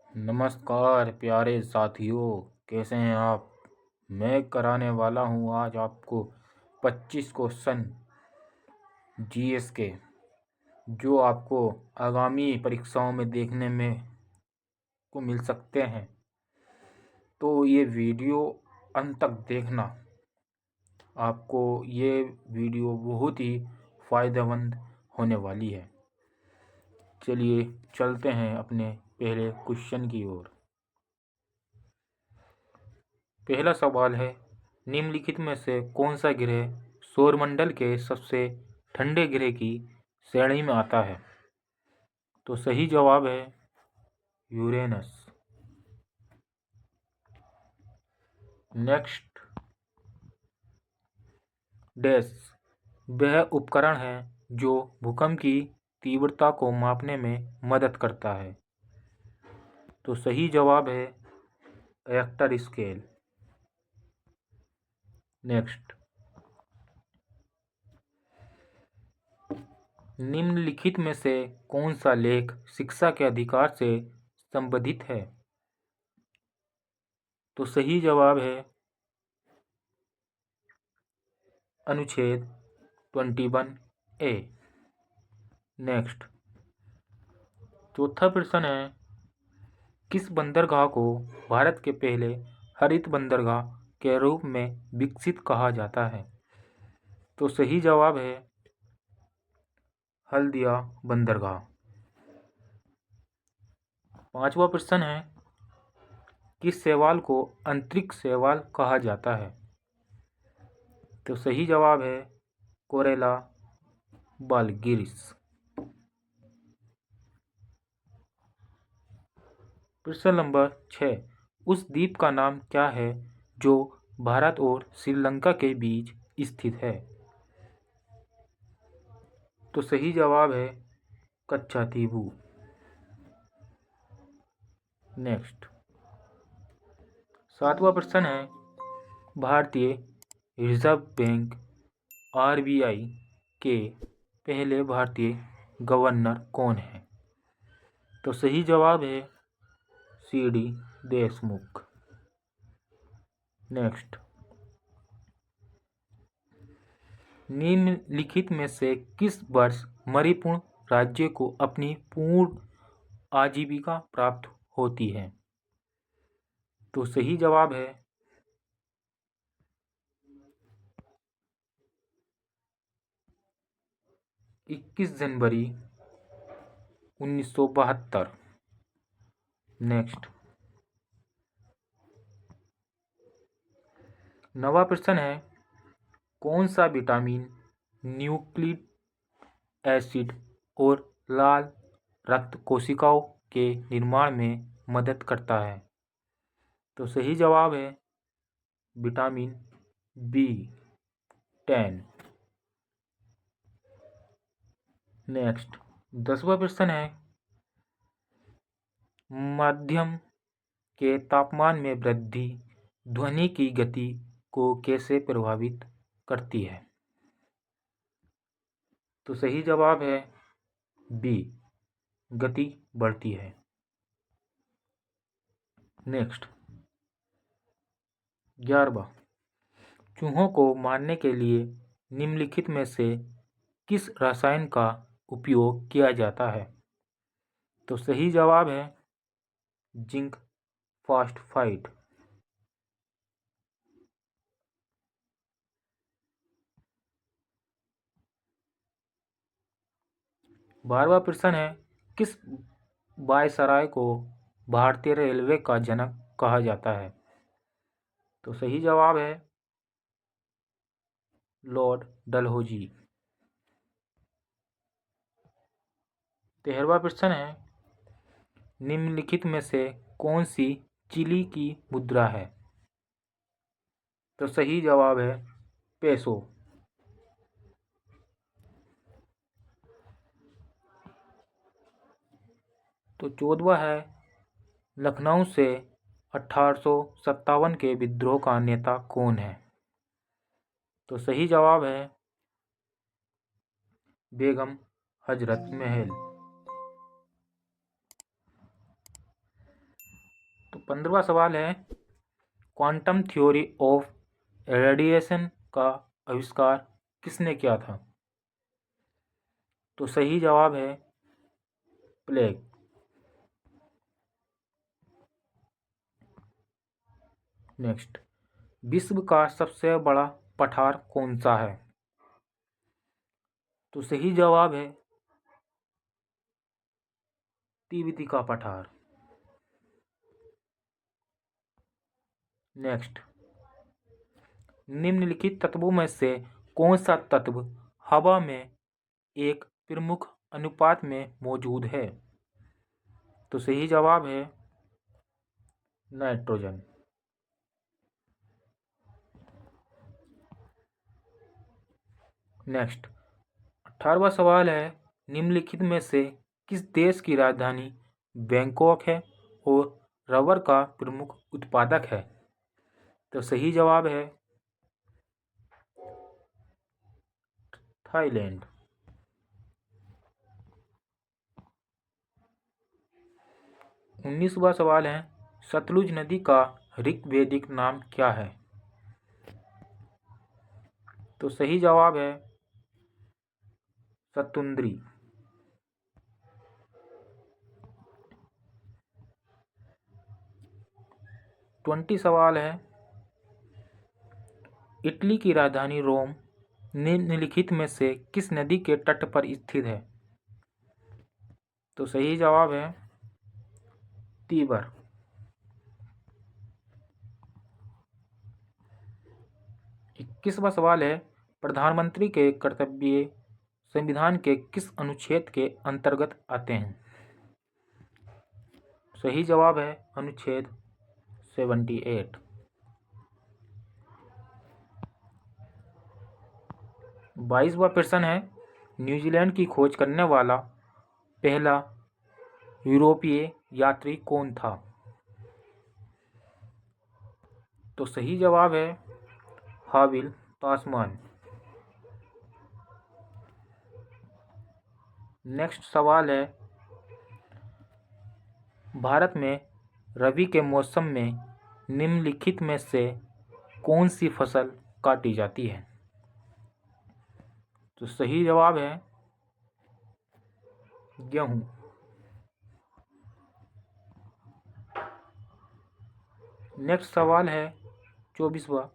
नमस्कार प्यारे साथियों, कैसे हैं आप। मैं कराने वाला हूँ आज आपको 25 क्वेश्चन जीएस के, जो आपको आगामी परीक्षाओं में देखने में को मिल सकते हैं। तो ये वीडियो अंत तक देखना, आपको ये वीडियो बहुत ही फ़ायदेमंद होने वाली है। चलिए चलते हैं अपने पहले क्वेश्चन की ओर। पहला सवाल है, निम्नलिखित में से कौन सा ग्रह सौरमंडल के सबसे ठंडे ग्रह की श्रेणी में आता है। तो सही जवाब है यूरेनस। नेक्स्ट, डैश वह उपकरण है जो भूकंप की तीव्रता को मापने में मदद करता है। तो सही जवाब है रिक्टर स्केल। नेक्स्ट, निम्नलिखित में से कौन सा लेख शिक्षा के अधिकार से संबंधित है। तो सही जवाब है अनुच्छेद 21A। नेक्स्ट, चौथा प्रश्न है, किस बंदरगाह को भारत के पहले हरित बंदरगाह के रूप में विकसित कहा जाता है। तो सही जवाब है हल्दिया बंदरगाह। पांचवा प्रश्न है, किस शैवाल को अंतरिक्ष शैवाल कहा जाता है। तो सही जवाब है कोरेला बालगिरिस। प्रश्न नंबर 6, उस द्वीप का नाम क्या है जो भारत और श्रीलंका के बीच स्थित है। तो सही जवाब है कच्छातीबू। नेक्स्ट, सातवां प्रश्न है, भारतीय रिजर्व बैंक आरबीआई के पहले भारतीय गवर्नर कौन है। तो सही जवाब है सीडी देशमुख। नेक्स्ट, निम्नलिखित में से किस वर्ष मणिपुर राज्य को अपनी पूर्ण आजीविका प्राप्त होती है। तो सही जवाब है 21 जनवरी 1972। नेक्स्ट, नवा प्रश्न है, कौन सा विटामिन न्यूक्लिक एसिड और लाल रक्त कोशिकाओं के निर्माण में मदद करता है। तो सही जवाब है विटामिन B10। नेक्स्ट, 10वां प्रश्न है, मध्यम के तापमान में वृद्धि ध्वनि की गति को कैसे प्रभावित करती है। तो सही जवाब है बी, गति बढ़ती है। नेक्स्ट, 11वां, चूहों को मारने के लिए निम्नलिखित में से किस रसायन का उपयोग किया जाता है। तो सही जवाब है जिंक फॉस्फाइड। बारहवां प्रश्न है, किस वायसराय को भारतीय रेलवे का जनक कहा जाता है। तो सही जवाब है लॉर्ड डलहौजी। 13वां प्रश्न है, निम्नलिखित में से कौन सी चिली की मुद्रा है। तो सही जवाब है पेसो। तो 14वां है, लखनऊ से 1857 के विद्रोह का नेता कौन है। तो सही जवाब है बेगम हजरत महल। 15वां सवाल है, क्वांटम थ्योरी ऑफ रेडिएशन का आविष्कार किसने किया था? तो सही जवाब है प्लैंक। नेक्स्ट, विश्व का सबसे बड़ा पठार कौन सा है? तो सही जवाब है तिब्बती का पठार। नेक्स्ट, निम्नलिखित तत्वों में से कौन सा तत्व हवा में एक प्रमुख अनुपात में मौजूद है? तो सही जवाब है नाइट्रोजन। नेक्स्ट, 18वां सवाल है, निम्नलिखित में से किस देश की राजधानी बैंकॉक है और रबर का प्रमुख उत्पादक है? तो सही जवाब है थाईलैंड। 19वां सवाल है, सतलुज नदी का ऋग्वेदिक नाम क्या है? तो सही जवाब है सतुंद्री। 20 सवाल है, इटली की राजधानी रोम निम्नलिखित में से किस नदी के तट पर स्थित है? तो सही जवाब है तीबर। 21वां सवाल है, प्रधानमंत्री के कर्तव्य संविधान के किस अनुच्छेद के अंतर्गत आते हैं? सही जवाब है अनुच्छेद 78। 22वां प्रश्न है, न्यूजीलैंड की खोज करने वाला पहला यूरोपीय यात्री कौन था? तो सही जवाब है हाविल तास्मान। नेक्स्ट सवाल है, भारत में रबी के मौसम में निम्नलिखित में से कौन सी फसल काटी जाती है? तो सही जवाब है गेहूं। नेक्स्ट सवाल है 24वां,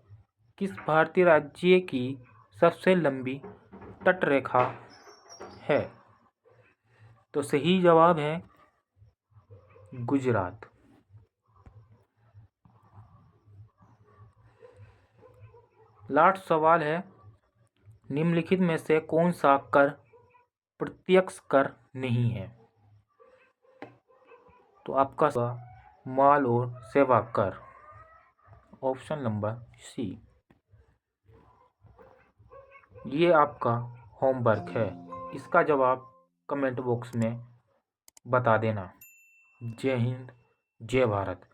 किस भारतीय राज्य की सबसे लंबी तटरेखा है? तो सही जवाब है गुजरात। लास्ट सवाल है, निम्नलिखित में से कौन सा कर प्रत्यक्ष कर नहीं है? तो आपका माल और सेवा कर, ऑप्शन नंबर सी। ये आपका होमवर्क है, इसका जवाब कमेंट बॉक्स में बता देना। जय हिंद, जय भारत।